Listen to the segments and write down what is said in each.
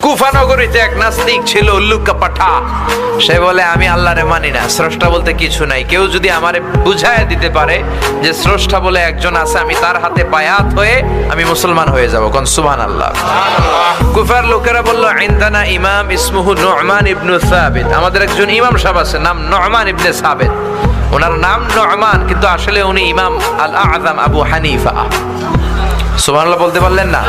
কুফা নগরীতে এক নাস্তিক ছিল, উল্লুকা পাঠা। সে বলে আমি আল্লাহরে মানি না, স্রষ্টা বলতে কিছু নাই। কেউ যদি আমারে বুঝায় দিতে পারে যে স্রষ্টা বলে একজন আছে, আমি তার হাতে বায়াত হয়ে আমি মুসলমান হয়ে যাব। কোন সুবহানাল্লাহ। কুফার লোকেরা বলল, ইনদানা ইমাম ইসমুহু নু'মান ইবনে সাবিত, আমাদের একজন ইমাম সাহেব আছে, নাম নু'মান ইবনে সাবিত। ওনার নাম নু'মান, কিন্তু আসলে উনি ইমাম আল আযম আবু হানিফা। সুবহানাল্লাহ বলতে পারলেন না?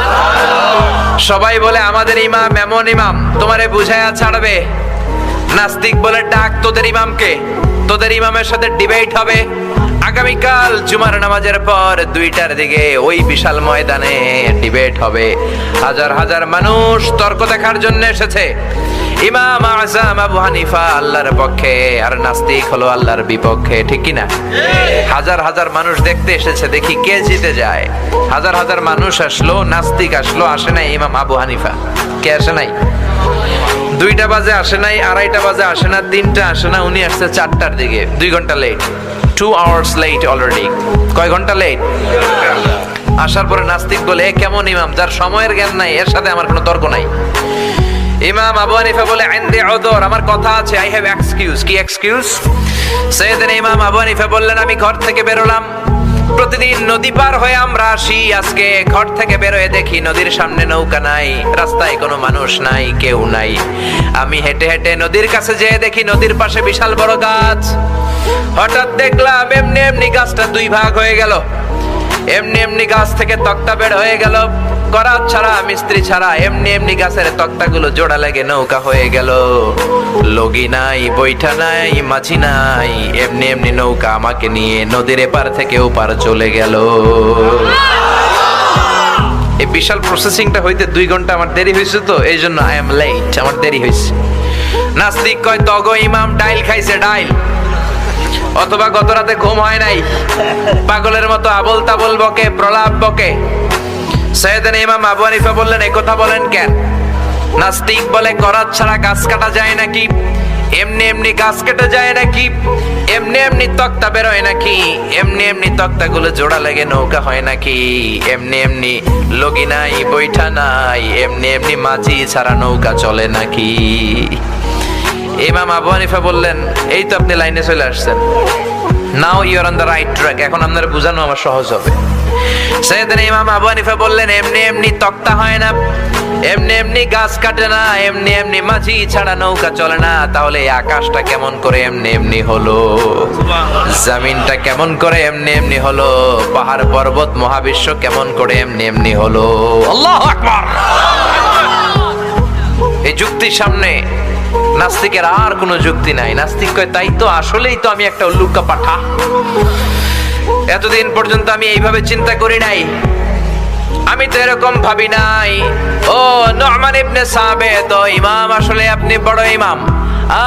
সবাই বলে আমাদের ইমাম এমন ইমাম তোমারে বুঝায়া ছাড়বে। নাস্তিক বলে, ডাক তোদের ইমামকে, তোদের ইমামের সাথে ডিবেট হবে আগামীকাল জুমার নামাজের পর 2টার দিকে ওই বিশাল ময়দানে ডিবেট হবে। হাজার হাজার মানুষ তর্ক দেখার জন্য এসেছে। ইমাম আযম আবু হানিফা আল্লাহর পক্ষে, আর নাস্তিক হলো আল্লাহর বিপক্ষে, ঠিক কি না? হাজার হাজার মানুষ দেখতে এসেছে, দেখি কে জিতে যায়। হাজার হাজার মানুষ আসলো, নাস্তিক আসলো, আসে নাই ইমাম আবু হানিফা। কে আসে নাই? 2টা বাজে আসে নাই, 2:30 বাজে আসে না, 3টা আসে না, উনি আসছে 4টার দিকে, 2 ঘন্টা লেট। 2 hours late already. কয় ঘন্টা লেট? আসার পরে নাস্তিক বলে, এ কেমন ইমাম যার সময়ের জ্ঞান নাই, এর সাথে আমার কোনো তর্ক নাই। ইমাম আবু হানিফা বলে, ইনদি উযর, আমার কথা আছে, আই হ্যাভ এক্সকিউজ। কি এক্সকিউজ? সাইয়েদনা ইমাম আবু হানিফা বললেন, আমি ঘর থেকে বেরোলাম, প্রতিদিন নদী পার হয়ে আমরা আসি। আজকে ঘর থেকে বের হয়ে দেখি নদীর সামনে নৌকা নাই, রাস্তায় কোনো মানুষ নাই, কেউ নাই। আমি হেঁটে হেঁটে নদীর কাছে যেয়ে দেখি নদীর পাশে বিশাল বড় গাছ। হঠাৎ দেখলাম এমনি এমনি গাছটা 2 ভাগ হয়ে গেল। এমনি এমনি গাছ থেকে তক্তা বের হয়ে গেল, করাত ছাড়া, মিস্ত্রি ছাড়া। এমনি এমনি গাছের তক্তাগুলো জোড়া লেগে নৌকা হয়ে গেল। লগি নাই, বৈঠা নাই, মাঝি নাই, এমনি এমনি নৌকা আমাকে নিয়ে নদীর এপার থেকে ওপার চলে গেল। এই বিশাল প্রসেসিংটা হইতে 2 ঘন্টা আমার দেরি হয়েছে, তো এই জন্য আই এম লেট, আমার দেরি হয়েছে। নাস্তিক কয়, তগো ইমাম ডাইল খাইছে, ডাইল। অথবা গত রাতে ঘুম হয় নাই, পাগলের মতো আবল তাবল বকে, প্রলাপ বকে। সাইয়েদনা ইমাম আবু হানিফা বললেন, এই কথা বলেন কেন? নাস্তিক বলে, করাত ছাড়া গাছ কাটা যায় নাকি? এমনি এমনি গাছ কেটে যায় নাকি? এমনি এমনি তক্তা বের হয় নাকি? এমনি এমনি তক্তাগুলো জোড়া লেগে নৌকা হয় নাকি? এমনি এমনি লগি নাই, বৈঠা নাই, এমনি এমনি মাঝি ছাড়া নৌকা চলে নাকি? ইমাম আবু হানিফা বললেন, এই তো আপনি লাইনে চলে আসছেন, now you are on the right track, এখন আপনার বোঝানো আমার সহজ হবে। সাইয়েদনা ইমাম আবু হানিফা বললেন, এমনি এমনি তক্তা হয় না, এমনি এমনি গাছ কাটে না, এমনি এমনি মাঝি ছাড়া নৌকা চলে না। তাহলে এই আকাশটা কেমন করে এমনি এমনি হলো? জমিনটা কেমন করে এমনি এমনি হলো? পাহাড় পর্বত মহাবিশ্ব কেমন করে এমনি এমনি হলো? আল্লাহু আকবার। এই যুক্তির সামনে নাস্তিকের আর কোনো যুক্তি নাই। নাস্তিক কয়, তাই তো, আসলেই তো আমি একটা উল্লুকা পাঠা। এতদিন পর্যন্ত আমি এইভাবে চিন্তা করি নাই, আমি তো এরকম ভাবি নাই। ও নু'মান ইবনে সাবিত, ও ইমাম, আসলে আপনি বড় ইমাম।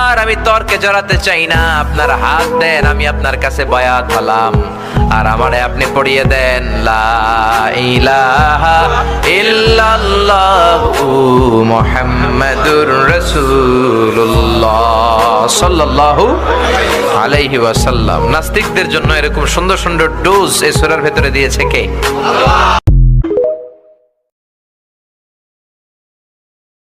আর আমি তর্কে জড়াতে চাই না, আপনার হাত দেন, আমি আপনার কাছে বায়াত হলাম। আর আমারে আপনি পড়িয়ে দেন, লা ইলাহা ইল্লাল্লাহু মুহাম্মাদুর রাসূলুল্লাহ সাল্লাল্লাহু আলাইহি ওয়াসাল্লাম। নাস্তিকদের জন্য এরকম সুন্দর সুন্দর ডোজ এই সূরার ভেতরে দিয়েছে কে?